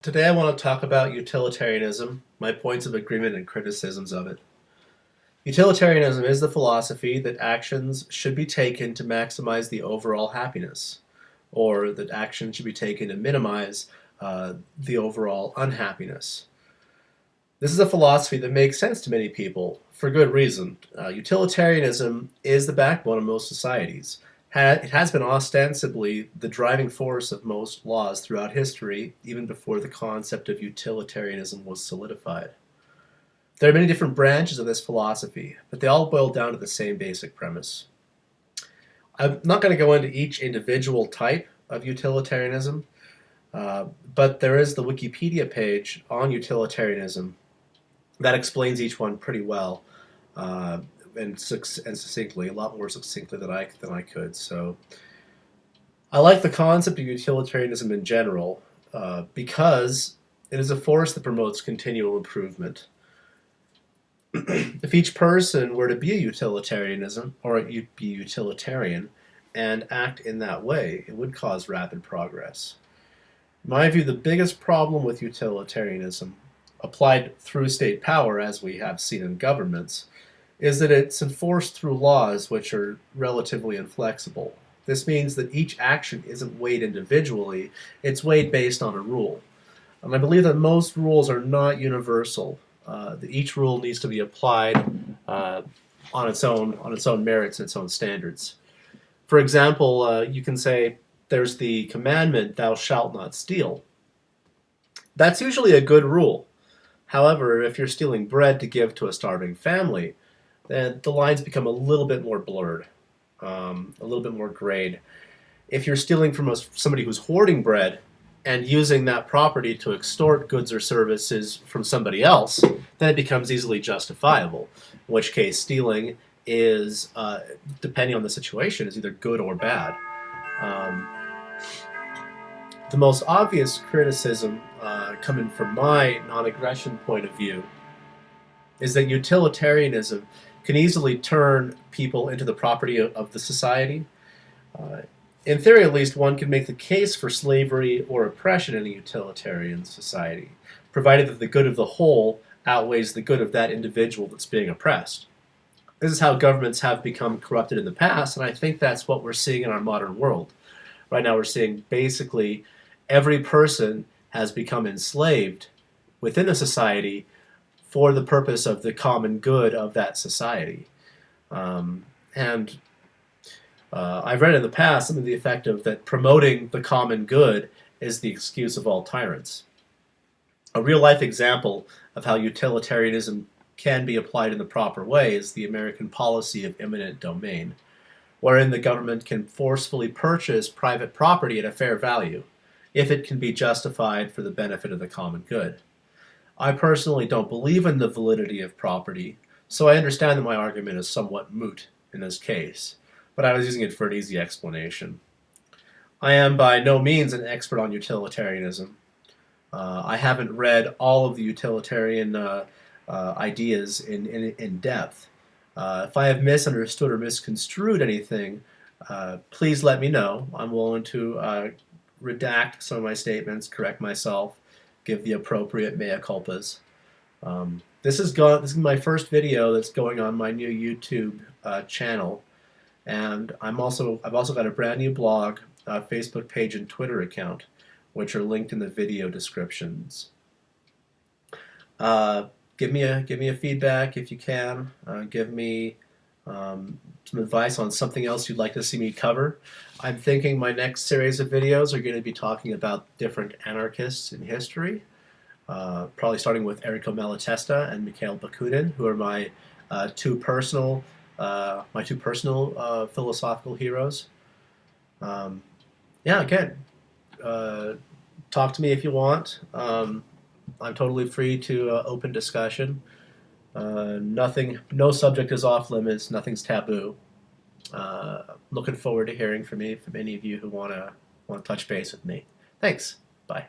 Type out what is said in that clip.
Today I want to talk about utilitarianism, my points of agreement and criticisms of it. Utilitarianism is the philosophy that actions should be taken to maximize the overall happiness, or that actions should be taken to minimize the overall unhappiness. This is a philosophy that makes sense to many people for good reason. Utilitarianism is the backbone of most societies. It has been ostensibly the driving force of most laws throughout history, even before the concept of utilitarianism was solidified. There are many different branches of this philosophy, but they all boil down to the same basic premise. I'm not going to go into each individual type of utilitarianism, but there is the Wikipedia page on utilitarianism that explains each one pretty well and succinctly, a lot more succinctly than I could. So I like the concept of utilitarianism in general because it is a force that promotes continual improvement. If each person were to be a utilitarian and act in that way, it would cause rapid progress. In my view, the biggest problem with utilitarianism, applied through state power, as we have seen in governments, is that it's enforced through laws which are relatively inflexible. This means that each action isn't weighed individually, it's weighed based on a rule. And I believe that most rules are not universal. That each rule needs to be applied on its own merits and its own standards. For example, you can say there's the commandment, "Thou shalt not steal." That's usually a good rule. However, if you're stealing bread to give to a starving family, then the lines become a little bit more blurred, a little bit more grayed. If you're stealing from somebody who's hoarding bread and using that property to extort goods or services from somebody else, then it becomes easily justifiable, in which case stealing is, depending on the situation, is either good or bad. The most obvious criticism coming from my non-aggression point of view is that utilitarianism can easily turn people into the property of the society. In theory, at least, one can make the case for slavery or oppression in a utilitarian society, provided that the good of the whole outweighs the good of that individual that's being oppressed. This is how governments have become corrupted in the past, and I think that's what we're seeing in our modern world. Right now we're seeing basically every person has become enslaved within a society for the purpose of the common good of that society. I've read in the past something to the effect of that promoting the common good is the excuse of all tyrants. A real-life example of how utilitarianism can be applied in the proper way is the American policy of eminent domain, wherein the government can forcefully purchase private property at a fair value, if it can be justified for the benefit of the common good. I personally don't believe in the validity of property, so I understand that my argument is somewhat moot in this case, but I was using it for an easy explanation. I am by no means an expert on utilitarianism. I haven't read all of the utilitarian ideas in depth. If I have misunderstood or misconstrued anything, please let me know. I'm willing to redact some of my statements, correct myself, give the appropriate mea culpas. This is my first video that's going on my new YouTube channel, and I've also got a brand new blog, Facebook page, and Twitter account, which are linked in the video descriptions. Give me a feedback if you can. Give me some advice on something else you'd like to see me cover. I'm thinking my next series of videos are going to be talking about different anarchists in history, probably starting with Errico Malatesta and Mikhail Bakunin, who are my two personal philosophical heroes. Yeah, again, talk to me if you want. I'm totally free to open discussion. No subject is off limits. Nothing's taboo. Looking forward to hearing from any of you who want to touch base with me. Thanks. Bye.